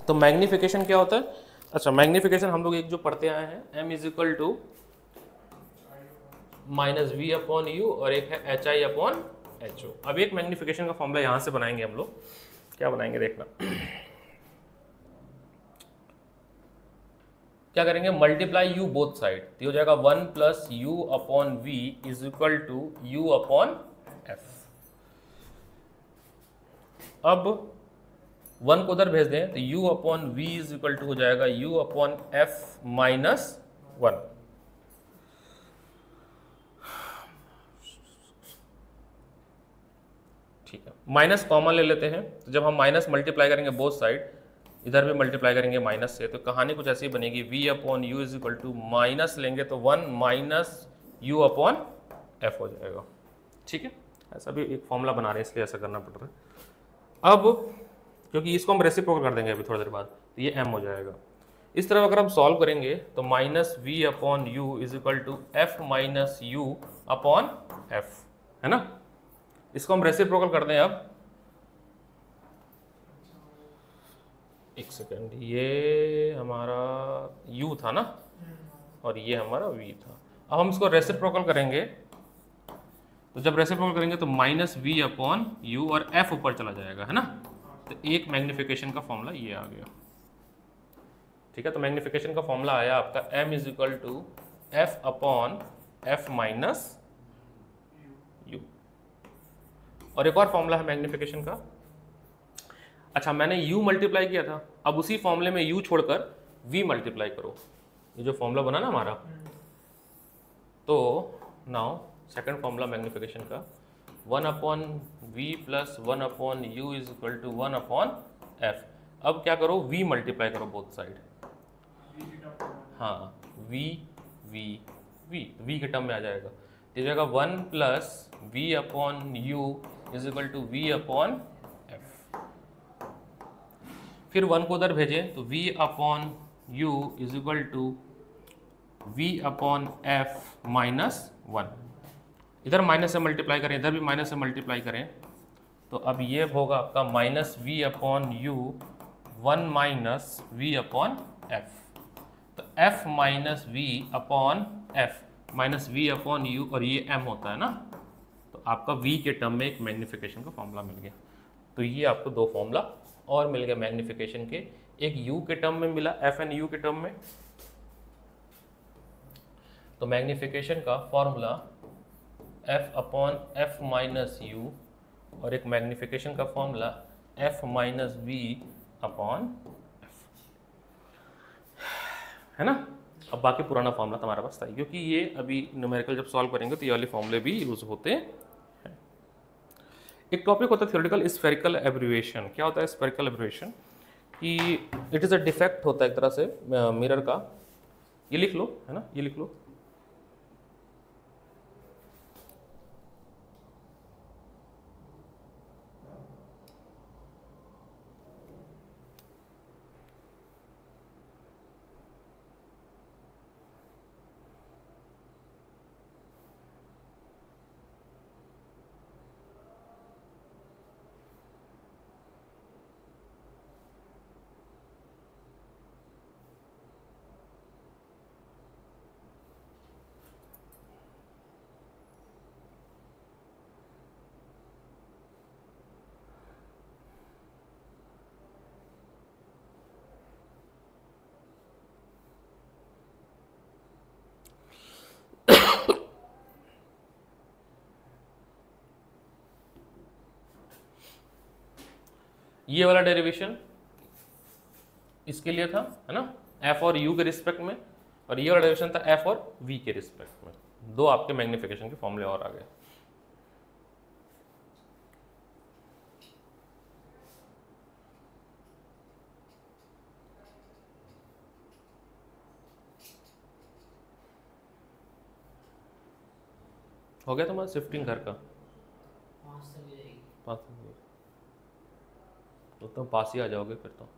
तो मैग्निफिकेशन क्या होता है? अच्छा, मैग्निफिकेशन हम लोग एक जो पढ़ते आए हैं, m is equal to minus v upon u, और एक है h i upon h o. अब एक मैग्निफिकेशन का फॉर्मूला यहाँ से बनाएंगे हम लोग। क्या बनाएंगे देखना। क्या करेंगे? मल्टीप्लाई यू बोथ साइड, तो हो जाएगा 1 plus u upon v is equal to u upon f. अब 1 को उधर भेज दें तो u upon v is equal to हो जाएगा u अपॉन एफ माइनस 1। ठीक है, माइनस कॉमन ले लेते हैं, तो जब हम माइनस मल्टीप्लाई करेंगे बोथ साइड, इधर भी मल्टीप्लाई करेंगे माइनस से, तो कहानी कुछ ऐसी बनेगी, v upon u is equal to minus लेंगे तो 1 माइनस यू अपॉन एफ हो जाएगा। ठीक है, ऐसा भी एक फॉर्मूला बना रहे हैं इसलिए ऐसा करना पड़ रहा है। अब क्योंकि इसको हम रेसिप्रोकल कर देंगे अभी थोड़ी देर बाद, तो ये m हो जाएगा। इस तरह अगर हम सॉल्व करेंगे तो minus v upon u is equal to f minus u upon f, है ना। इसको हम रेसिप्रोकल कर दें। अब एक सेकेंड, ये हमारा u था ना, और ये हमारा v था। अब हम इसको रेसिप्रोकल करेंगे, तो जब रेसिप्रोकल करेंगे तो माइनस वी अपॉन यू और f ऊपर चला जाएगा, है ना। तो एक मैग्निफिकेशन का फॉर्मूला ये आ गया। ठीक है, तो मैग्निफिकेशन का फॉर्मूला आया आपका m is equal to f upon f minus u. और एक और फॉर्मूला है मैग्निफिकेशन का। अच्छा, मैंने u मल्टीप्लाई किया था, अब उसी फॉर्मूले में u छोड़कर v मल्टीप्लाई करो। ये जो फॉर्मूला बना ना हमारा, तो नाउ सेकंड फॉर्मूला मैग्निफिकेशन का, 1 upon v plus 1 upon u is equal to 1 upon f. अब क्या करो, v मल्टीप्लाई करो बोथ साइड। हाँ, v v v v के टर्म में आ जाएगा, तो जाएगा 1 plus v upon u is equal to v upon f. फिर 1 को उधर भेजें तो v upon u is equal to v upon f minus 1। इधर माइनस से मल्टीप्लाई करें, इधर भी माइनस से मल्टीप्लाई करें, तो अब ये होगा आपका minus v upon u 1 minus v upon f. तो f minus v upon f minus v upon u, और ये m होता है ना, तो आपका v के टर्म में एक मैग्निफिकेशन का फॉर्मूला मिल गया। तो ये आपको दो फॉर्मूला और मिल गया मैग्निफिकेशन के, एक u के टर्म में मिला, f एंड u के टर्म में। तो मैग्निफिकेशन का formula f upon f minus u, और एक मैग्निफिकेशन का formula f minus v upon f, है ना। अब बाकी पुराना फॉर्मूला तुम्हारे पास था, क्योंकि ये अभी न्यूमेरिकल जब सॉल्व करेंगे तो ये वाले फॉर्मूले भी यूज होते हैं। एक टॉपिक होता है थ्योरेटिकल स्फेरिकल एब्रिविएशन। क्या होता है स्फेरिकल एब्रिविएशन? कि इट इज़ अ डिफेक्ट होता है एक तरह से मिरर का। ये लिख लो, है ना, ये लिख लो। ये वाला डेरिवेशन इसके लिए था, है ना, f और u के रिस्पेक्ट में, और ये वाला डेरिवेशन था f और v के रिस्पेक्ट में। दो आपके मैग्निफिकेशन के फॉर्मूले और आ गए। हो गया तुम्हारा शिफ्टिंग घर का? पास तो तुम पास ही आ जाओगे फिर तो।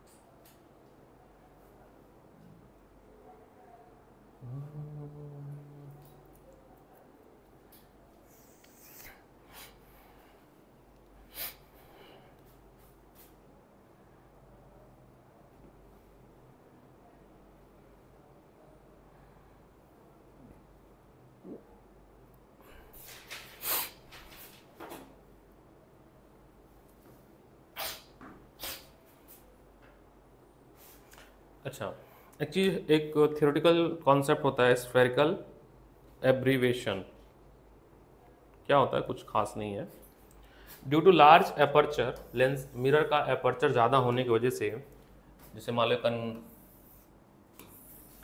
अच्छा, एक थियोरेटिकल कॉन्सेप्ट होता है स्फेरिकल एब्रीवेशन। क्या होता है? कुछ खास नहीं है। Due to large aperture lens, mirror का एपर्चर ज़्यादा होने की वजह से, जैसे मान लो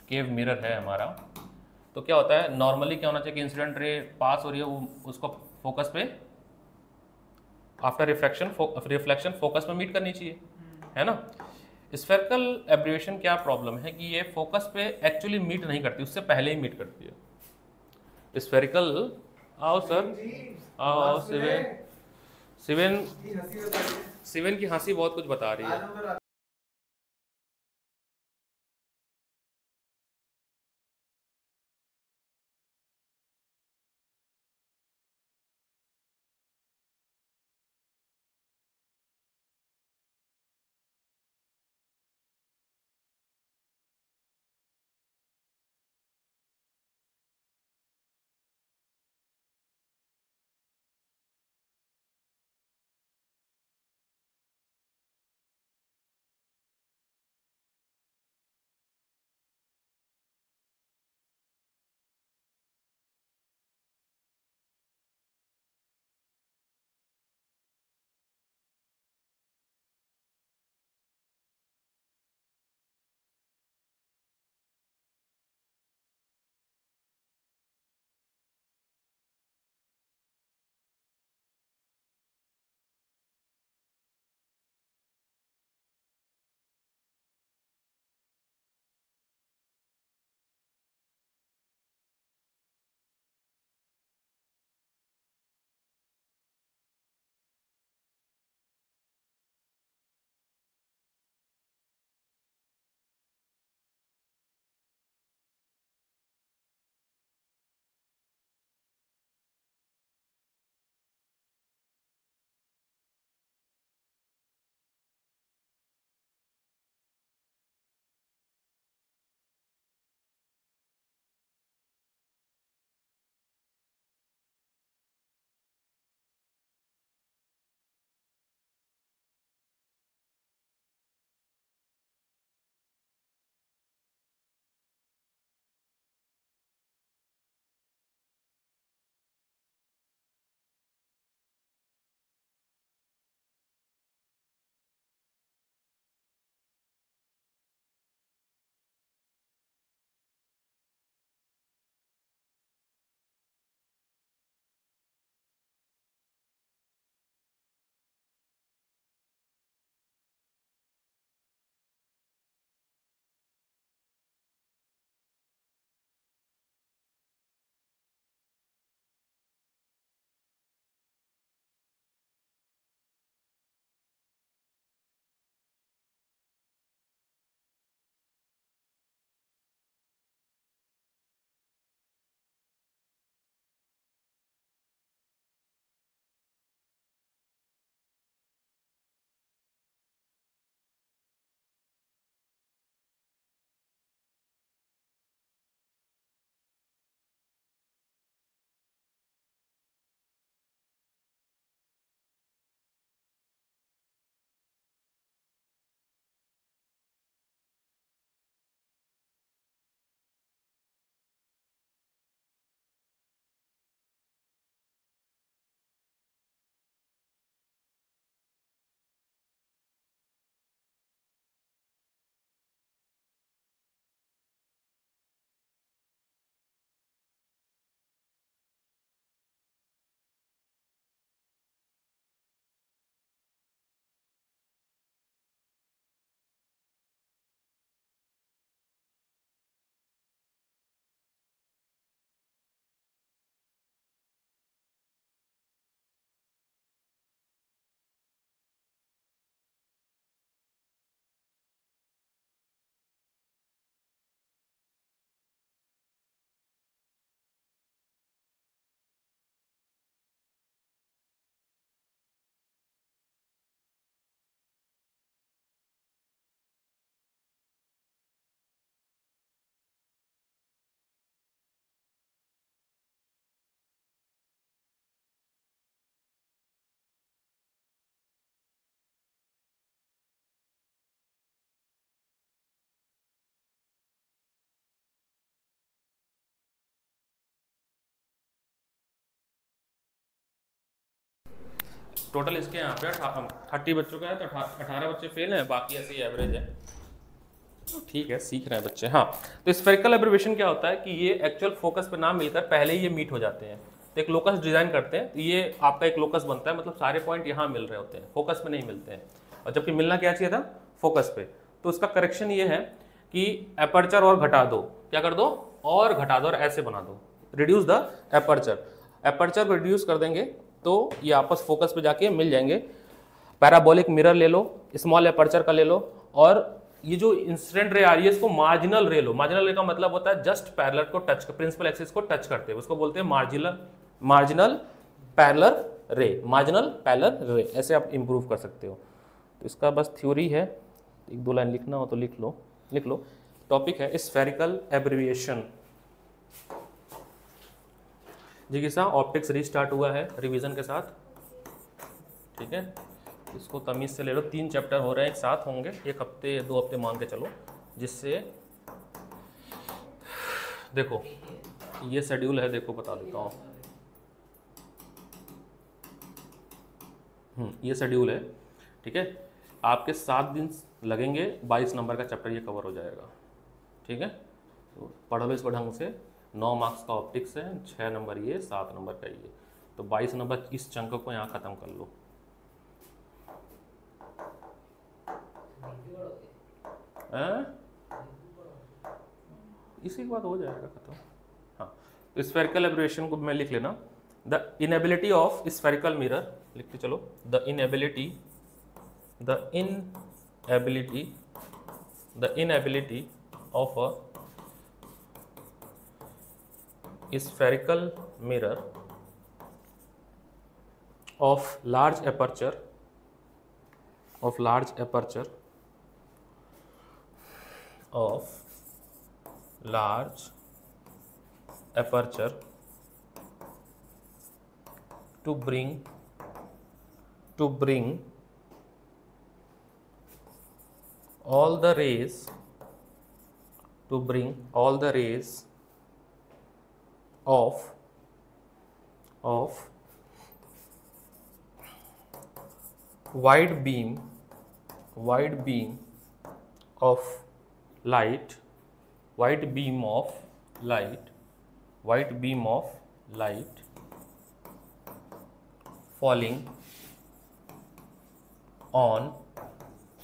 केव मिरर है हमारा, तो क्या होता है नॉर्मली क्या होना चाहिए कि इंसिडेंट रे पास हो रही है, वो उसको फोकस पे आफ्टर रिफ्लेक्शन फोकस में मीट करनी चाहिए, है ना। स्फेरिकल एब्रिवेशन क्या प्रॉब्लम है कि ये फोकस पे एक्चुअली मीट नहीं करती, उससे पहले ही मीट करती है स्फेरिकल। आओ सर, आओ आओ सिवेन, सिवेन, सिवेन की हंसी बहुत कुछ बता रही है। टोटल इसके यहाँ पे 30 बच्चों का है तो 18 बच्चे फेल हैं, बाकी ऐसे ही एवरेज है। तो ठीक है, सीख रहे हैं बच्चे। हाँ, तो स्फेरिकल एब्रिविएशन क्या होता है कि ये एक्चुअल फोकस पे ना मिलकर पहले ही ये मीट हो जाते हैं। तो एक लोकस डिजाइन करते हैं तो ये आपका एक लोकस बनता है, मतलब सारे पॉइंट यहाँ मिल रहे होते हैं, फोकस पे नहीं मिलते हैं। और जबकि मिलना क्या चाहिए था, फोकस पे। तो उसका करेक्शन ये है कि एपर्चर और घटा दो, क्या कर दो, और घटा दो और ऐसे बना दो, रिड्यूस द एपर्चर। एपर्चर को रिड्यूस कर देंगे तो ये आपस फोकस पे जाके मिल जाएंगे। पैराबोलिक मिरर ले लो, स्मॉल एपर्चर का ले लो, और ये जो इंसिडेंट रे आ रही है इसको मार्जिनल रे लो। मार्जिनल रे का मतलब होता है जस्ट पैरेलल को टच, प्रिंसिपल एक्सिस को टच करते हैं, उसको बोलते हैं मार्जिनल पैरेलल रे, मार्जिनल पैरेलल रे। ऐसे आप इंप्रूव कर सकते हो। तो इसका बस थ्योरी है, एक दो लाइन लिखना हो तो लिख लो। टॉपिक है स्फेरिकल एब्रिविएशन। जिज्ञासा ऑप्टिक्स रीस्टार्ट हुआ है रिवीजन के साथ, ठीक है। इसको तमीज से ले लो, 3 चैप्टर हो रहे हैं, एक साथ होंगे, 1 हफ्ते 2 हफ्ते मान के चलो, जिससे देखो ये शेड्यूल है, देखो बता देता हूँ। ये शेड्यूल है, ठीक है। आपके 7 दिन लगेंगे, 22 नंबर का चैप्टर ये कवर हो जाएगा, ठीक है। तो पढ़ लो इसको ढंग से। 9 मार्क्स का ऑप्टिक्स है, 6 नंबर ये, 7 नंबर का ये, तो 22 नंबर इस चंक को यहाँ ख़त्म कर लो। इसी के बाद हो जाएगा खत्म। हाँ, तो स्फेरिकल एब्रिविएशन को मैं लिख लेना। The inability of spherical mirror, लिखते चलो। The inability of a spherical mirror of large aperture to bring all the rays of wide beam of light falling on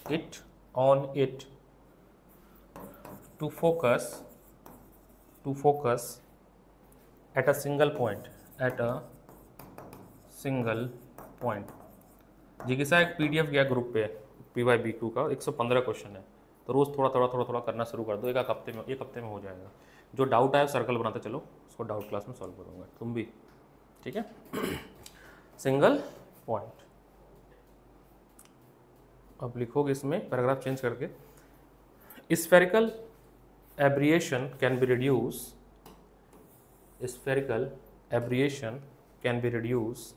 it to focus at a single point जिज्ञासा एक PDF गया group पे PYBQ का, 115 question है, तो रोज थोड़ा करना शुरू कर दो। एक हफ्ते में हो जाएगा। जो डाउट आया सर्कल बनाते चलो, उसको डाउट क्लास में सॉल्व करूँगा, तुम भी, ठीक है। सिंगल पॉइंट अब लिखोगे इसमें पैराग्राफ चेंज करके। Spherical aberration can be reduce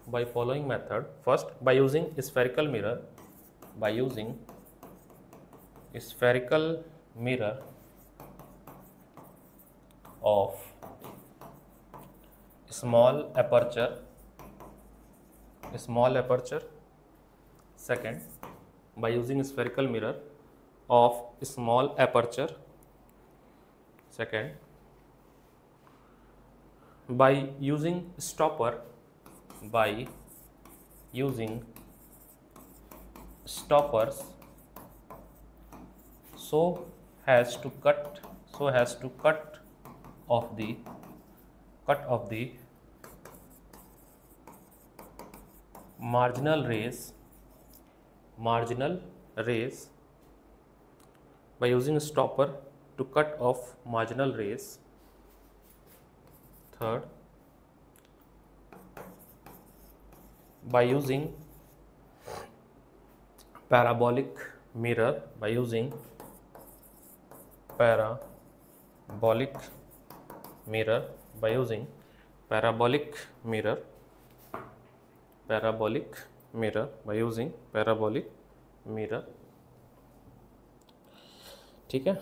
by following method. First, by using spherical mirror of small aperture. Second, by using spherical mirror of small aperture. Second, by using stoppers so as to cut off the marginal rays by using a stopper to cut off marginal rays. Third, by using parabolic mirror ठीक है।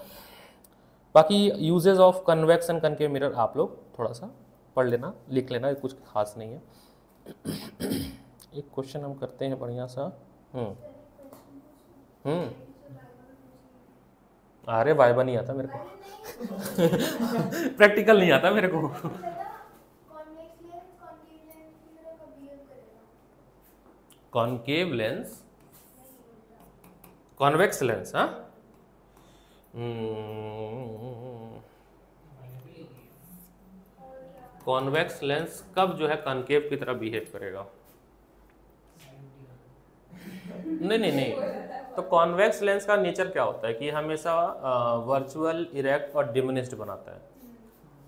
बाकी uses of convex and concave mirror आप लोग थोड़ा सा पढ़ लेना, लिख लेना, कुछ खास नहीं है। एक क्वेश्चन हम करते हैं बढ़िया सा। अरे वाइवा नहीं आता मेरे को। प्रैक्टिकल नहीं आता मेरे को। कॉनकेव लेंस, कॉन्वेक्स लेंस, हाँ कॉन्वेक्स लेंस कब जो है कॉनकेव की तरह बिहेव करेगा? नहीं, तो कॉन्वेक्स लेंस का नेचर क्या होता है कि हमेशा वर्चुअल, इरेक्ट और डिमिनिश्ड बनाता है,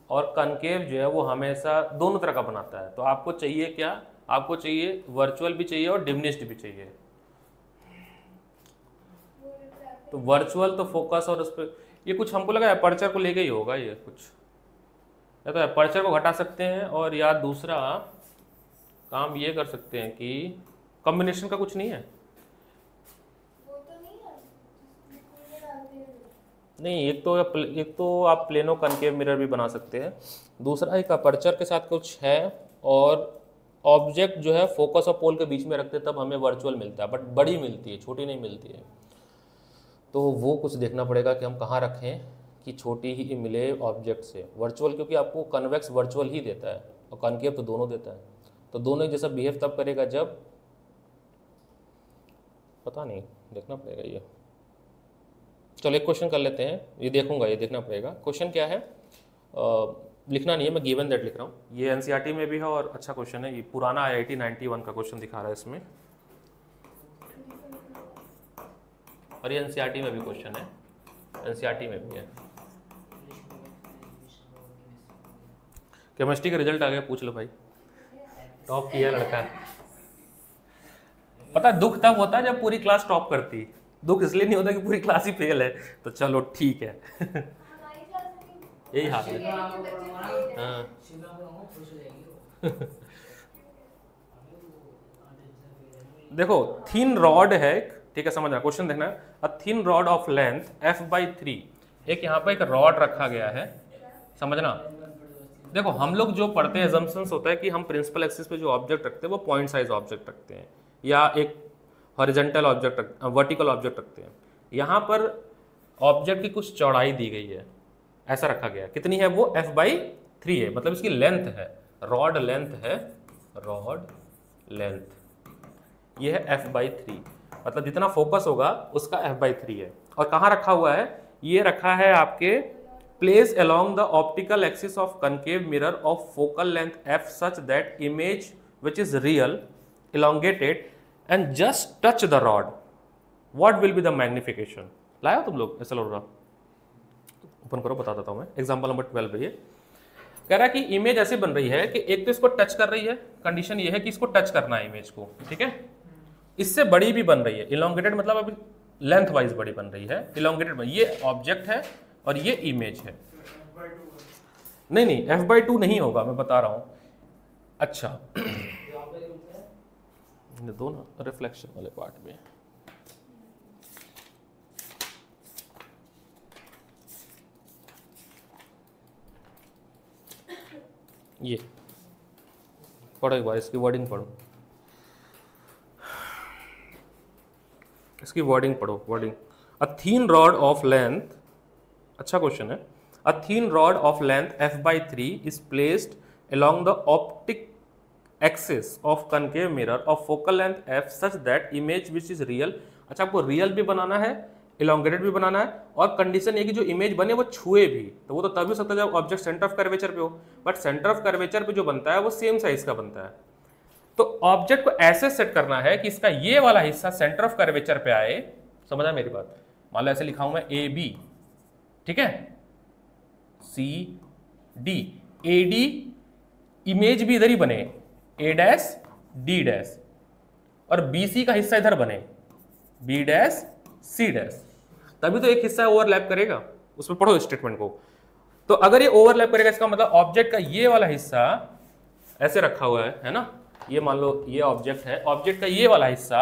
और कॉनकेव जो है वो हमेशा दोनों तरह का बनाता है। तो आपको चाहिए क्या? आपको चाहिए वर्चुअल भी चाहिए और डिमिनिश्ड भी चाहिए। तो वर्चुअल तो फोकस और उस पर ये कुछ हमको लगा अपर्चर को लेके ही होगा ये कुछ, या तो अपर्चर को घटा सकते हैं, और या दूसरा काम ये कर सकते हैं कि कॉम्बिनेशन का कुछ नहीं है। नहीं, एक तो आप प्लेनो कनकेव मिरर भी बना सकते हैं, दूसरा एक अपर्चर के साथ कुछ है, और ऑब्जेक्ट जो है फोकस और पोल के बीच में रखते हैं तब हमें वर्चुअल मिलता है, बट बड़ी मिलती है, छोटी नहीं मिलती है। तो वो कुछ देखना पड़ेगा कि हम कहाँ रखें कि छोटी ही मिले ऑब्जेक्ट से। वर्चुअल क्योंकि आपको कन्वेक्स वर्चुअल ही देता है और कॉनकेव तो दोनों देता है, तो दोनों एक जैसा बिहेव तब करेगा जब, पता नहीं, देखना पड़ेगा ये। चलो एक क्वेश्चन कर लेते हैं, ये देखूंगा, ये देखना पड़ेगा। क्वेश्चन क्या है, लिखना नहीं है, मैं गिवन दैट लिख रहा हूँ। ये एनसीईआरटी में भी है और अच्छा क्वेश्चन है, ये पुराना IIT 91 का क्वेश्चन दिखा रहा है इसमें, और ये एनसीईआरटी में भी क्वेश्चन है, एनसीईआरटी में भी है। केमिस्ट्री का रिजल्ट आ गया, पूछ लो भाई, टॉप किया लड़का। पता दुख तब होता है जब पूरी क्लास टॉप करती, दुख इसलिए नहीं होता कि पूरी क्लास ही फेल है। तो चलो ठीक है। यही हाल है। हाँ। देखो थिन रॉड है, ठीक है, समझना, क्वेश्चन देखना। A thin rod of length f/3, एक यहाँ पर एक रॉड रखा गया है, समझना। देखो हम लोग जो पढ़ते हैं assumptions होता है कि हम प्रिंसिपल एक्सिस पे जो ऑब्जेक्ट रखते हैं वो पॉइंट साइज ऑब्जेक्ट रखते हैं, या एक हॉरिजॉन्टल ऑब्जेक्ट, वर्टिकल ऑब्जेक्ट रखते हैं। यहाँ पर ऑब्जेक्ट की कुछ चौड़ाई दी गई है, ऐसा रखा गया है। कितनी है वो? f/3 है, मतलब इसकी लेंथ है, रॉड लेंथ है, रॉड लेंथ ये है f/3, मतलब जितना फोकस होगा उसका f/3 है। और कहाँ रखा हुआ है? ये रखा है आपके place along the optical axis of concave mirror of focal length f such that image which is real elongated and just touch the rod, what will be the magnification? लाया तुम लोग एसएलओरा? ओपन करो, बता देता हूं मैं। एग्जांपल नंबर 12 पे ये कह रहा है कि इमेज ऐसे बन रही है कि एक तो इसको टच कर रही है, कंडीशन ये है कि इसको टच करना है इमेज को, ठीक है। इससे बड़ी भी बन रही है, इलोंगेटेड मतलब अभी लेंथ वाइज बड़ी बन रही है, इलोंगेटेड। ये ऑब्जेक्ट है और ये इमेज है। नहीं f/2 नहीं होगा, मैं बता रहा हूं। अच्छा दो ना रिफ्लेक्शन वाले पार्ट में, ये पढ़ो एक बार, इसकी वर्डिंग पढ़ो, इसकी वर्डिंग पढ़ो, wording. A thin rod of length, अच्छा क्वेश्चन है। A thin rod of length f/3 is placed along the optic axis of concave mirror of focal length f such that image which is real, अच्छा आपको real भी बनाना है, elongated भी बनाना है, और condition ये कि जो इमेज बने वो छुए भी, तो वो तो तभी हो सकता है जब ऑब्जेक्ट सेंटर ऑफ कर्वेचर पे हो, बट सेंटर ऑफ कर्वेचर पे जो बनता है वो सेम साइज का बनता है। तो ऑब्जेक्ट को ऐसे सेट करना है कि इसका ये वाला हिस्सा सेंटर ऑफ कर्वेचर पे आए, समझा मेरी बात। मान लो ऐसे लिखा हूं मैं AB, ठीक है, CD, AD इमेज भी इधर ही बने, A', D', और BC का हिस्सा इधर बने, B', C', तभी तो एक हिस्सा ओवरलैप करेगा। उसमें पढ़ो स्टेटमेंट को। तो अगर ये ओवरलैप करेगा इसका मतलब ऑब्जेक्ट का ये वाला हिस्सा ऐसे रखा हुआ है ना, ये मान लो ये ऑब्जेक्ट है, ऑब्जेक्ट का ये वाला हिस्सा,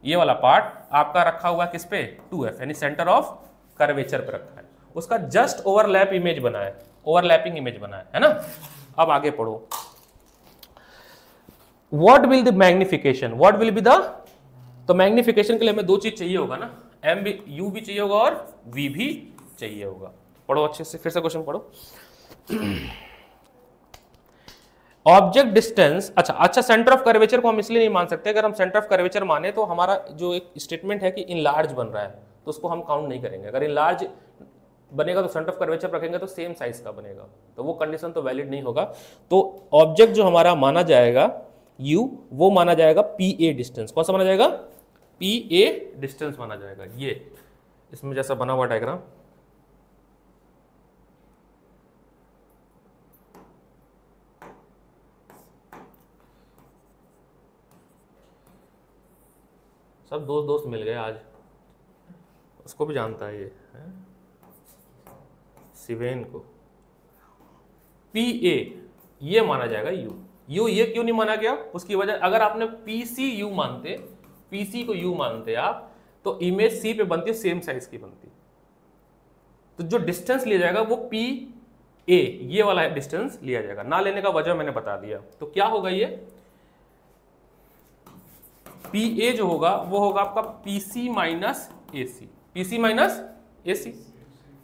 ये वाला पार्ट आपका रखा हुआ किस पे? 2F, यानी सेंटर ऑफ कर्वेचर पे रखा है। उसका जस्ट ओवरलैप इमेज बना है, ओवरलैपिंग इमेज बना है ना। अब आगे पढ़ो, what will the magnification, what will be the, तो मैग्निफिकेशन के लिए हमें दो चीज चाहिए होगा ना, एम भी, यू भी चाहिए होगा और वी भी चाहिए होगा। पढ़ो अच्छे से, फिर से क्वेश्चन पढ़ो। ऑब्जेक्ट डिस्टेंस, अच्छा सेंटर ऑफ कर्वेचर को हम इसलिए नहीं मान सकते, अगर हम सेंटर ऑफ कर्वेचर माने तो हमारा जो एक स्टेटमेंट है कि इन लार्ज बन रहा है तो उसको हम काउंट नहीं करेंगे। अगर इन लार्ज बनेगा तो सेंटर ऑफ कर्वेचर रखेंगे तो सेम साइज का बनेगा, तो वो कंडीशन तो वैलिड नहीं होगा। तो ऑब्जेक्ट जो हमारा माना जाएगा u, वो माना जाएगा पी ए डिस्टेंस। कौन सा माना जाएगा? पी ए डिस्टेंस माना जाएगा। ये इसमें जैसा बना हुआ डायग्राम, सब दोस्त मिल गए आज, उसको भी जानता है ये सिवेन को। पी ए ये माना जाएगा यू ये क्यों नहीं माना गया? उसकी वजह, अगर आपने पीसी यू मानते, पीसी को यू मानते आप, तो इमेज सी पे बनती है, सेम साइज की बनती। तो जो डिस्टेंस लिया जाएगा वो पी ए, ये वाला डिस्टेंस लिया जाएगा। ना लेने का वजह मैंने बता दिया। तो क्या होगा ये पी ए जो होगा वो होगा आपका पीसी माइनस ए सी, पीसी माइनस ए सी।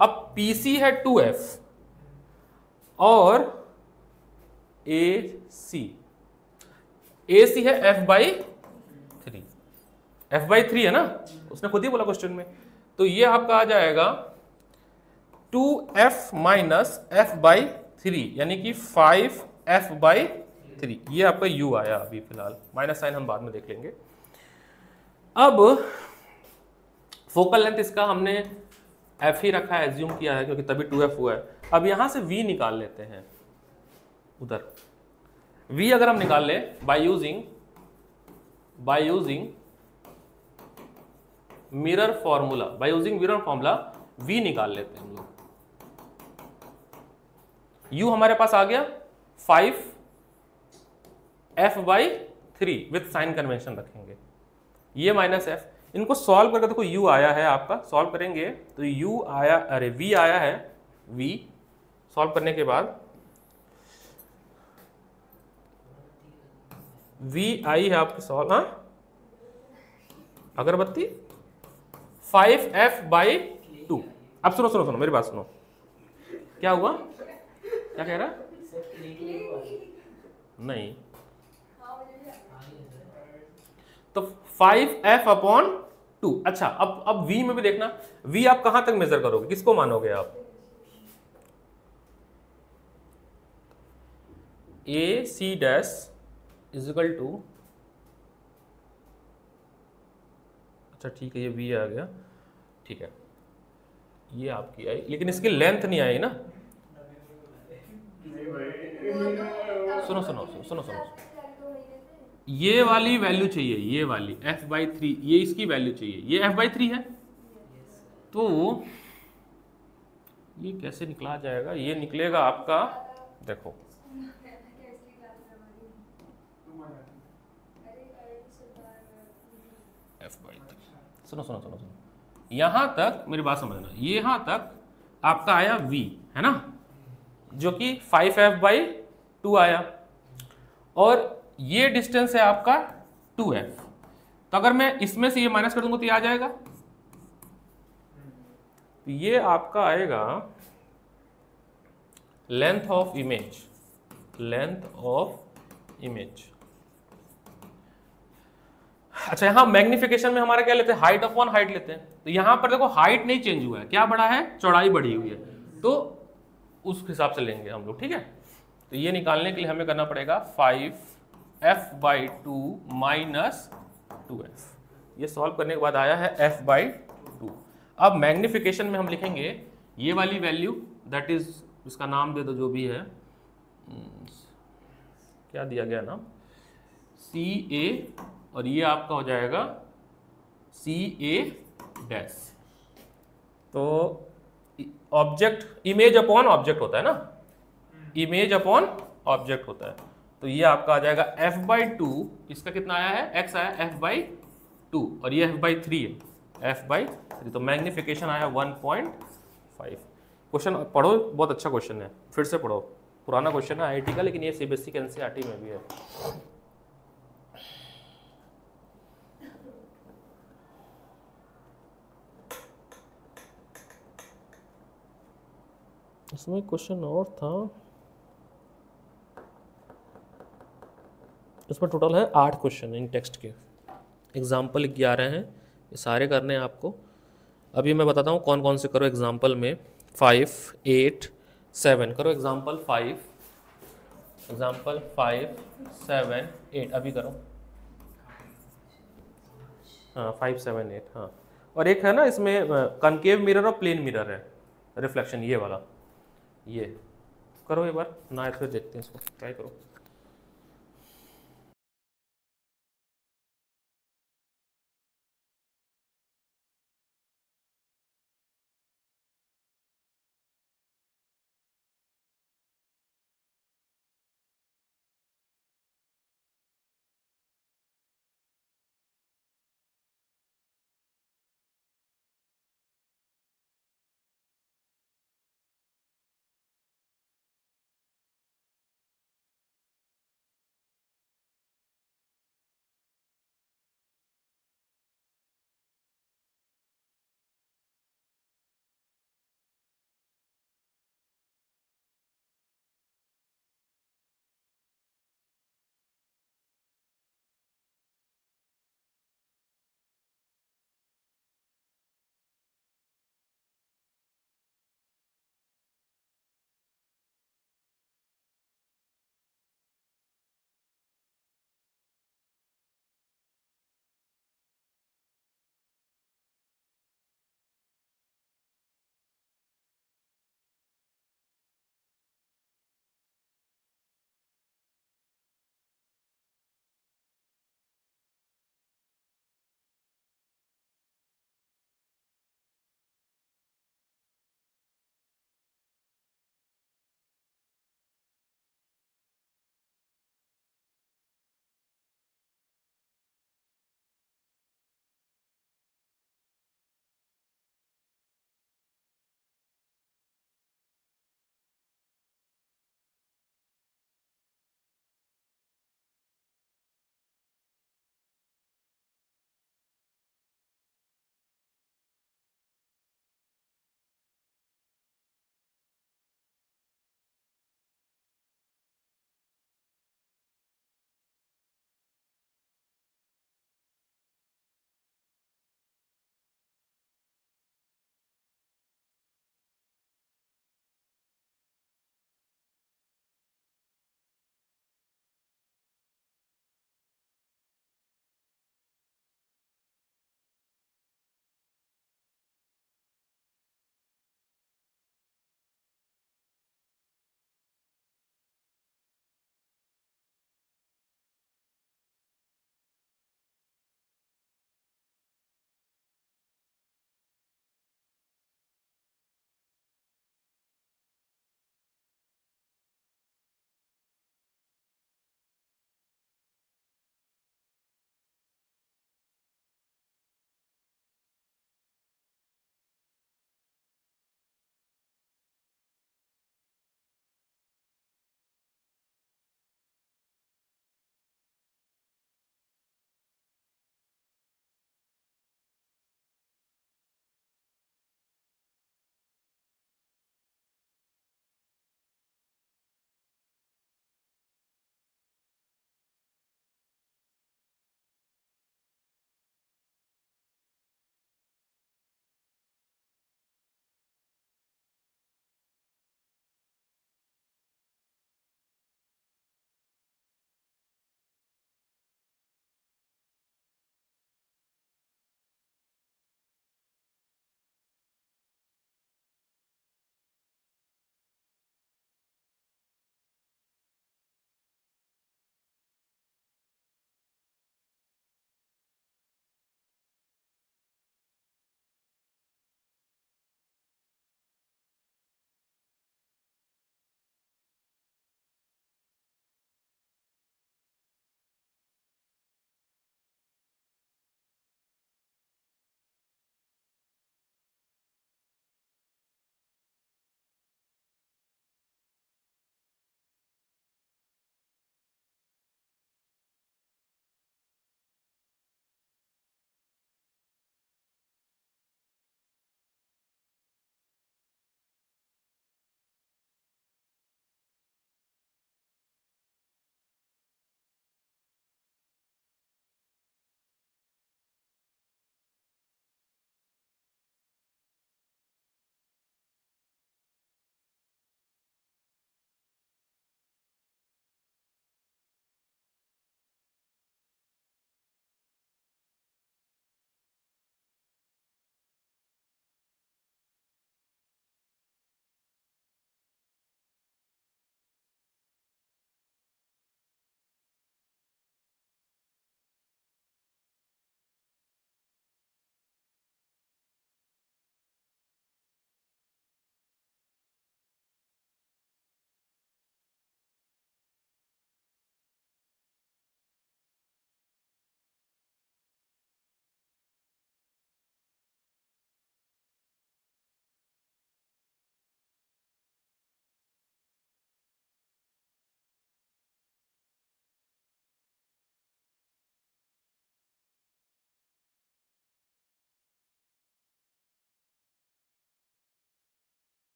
अब पीसी है 2f और ए सी है f/3, f/3 है ना, उसने खुद ही बोला क्वेश्चन में। तो ये आपका आ जाएगा 2f माइनस f/3 यानी कि 5f/3। ये आपका u आया अभी फिलहाल, माइनस साइन हम बाद में देख लेंगे। अब फोकल लेंथ इसका हमने f ही रखा है, एज्यूम किया है क्योंकि तभी 2f हुआ है। अब यहां से v निकाल लेते हैं, उधर v अगर हम निकाल ले by using mirror formula, v निकाल लेते हैं हम लोग। u हमारे पास आ गया 5f/3 विथ साइन कन्वेंशन रखेंगे, ये माइनस f। इनको सॉल्व करके देखो u आया है आपका, सॉल्व करेंगे तो u आया, अरे v आया है, v सॉल्व करने के बाद v आई है आपकी सॉल्व, हाँ अगरबत्ती 5f/2। अब सुनो मेरी बात सुनो, क्या हुआ, क्या कह रहा? नहीं, तो 5f/2। अच्छा अब v में भी देखना, v आप कहां तक मेजर करोगे, किसको मानोगे आप? ए सी डैश इजिकल टू, अच्छा ठीक है ये v आ गया, ठीक है ये आपकी आई, लेकिन इसकी लेंथ नहीं आई ना। सुनो ये वाली वैल्यू चाहिए, ये वाली f/3, ये इसकी वैल्यू चाहिए, ये f/3 है। तो ये कैसे निकला जाएगा? ये निकलेगा आपका, देखो f/3। सुनो यहां तक मेरी बात समझना, यहां तक आपका आया v है ना, जो कि 5f/2 आया, और ये डिस्टेंस है आपका 2f। तो अगर मैं इसमें से ये माइनस कर दूंगा तो ये आ जाएगा, तो ये आपका आएगा लेंथ ऑफ इमेज। अच्छा यहां मैग्निफिकेशन में हमारा क्या लेते हैं, हाइट अपॉन हाइट लेते हैं। तो यहां पर देखो हाइट नहीं चेंज हुआ है, क्या बढ़ा है, चौड़ाई बढ़ी हुई है, तो उस हिसाब से लेंगे हम लोग, ठीक है। तो ये निकालने के लिए हमें करना पड़ेगा 5f/2 माइनस 2f। ये सॉल्व करने के बाद आया है f/2। अब मैग्निफिकेशन में हम लिखेंगे ये वाली वैल्यू, दैट इज, इसका नाम दे दो जो भी है, क्या दिया गया नाम, CA, और ये आपका हो जाएगा CA डैश। तो ऑब्जेक्ट, इमेज अपॉन ऑब्जेक्ट होता है ना, इमेज अपॉन ऑब्जेक्ट होता है। तो ये आपका आ जाएगा f/2, इसका कितना आया है, x आया f/2, और ये f/3 है, f/3। तो मैग्निफिकेशन आया 1.5। क्वेश्चन पढ़ो, बहुत अच्छा क्वेश्चन है, फिर से पढ़ो, पुराना क्वेश्चन है आईआईटी का, लेकिन ये सीबीएसई के एनसीईआरटी में भी है। इसमें क्वेश्चन और था, इसमें टोटल है 8 क्वेश्चन इन टेक्स्ट के, एग्जाम्पल 11 हैं, ये सारे करने हैं आपको। अभी मैं बताता हूँ कौन कौन से करो एग्जाम्पल में, 5, 8, 7 करो एग्जाम्पल 5, एग्जाम्पल 5, 7, 8 अभी करो। हाँ 5, 7, 8 हाँ। और एक है ना इसमें कनकेव मिरर और प्लेन मिरर है, रिफ्लेक्शन ये वाला, ये करो एक बार ना, फिर देखते हैं इसको, ट्राई करो।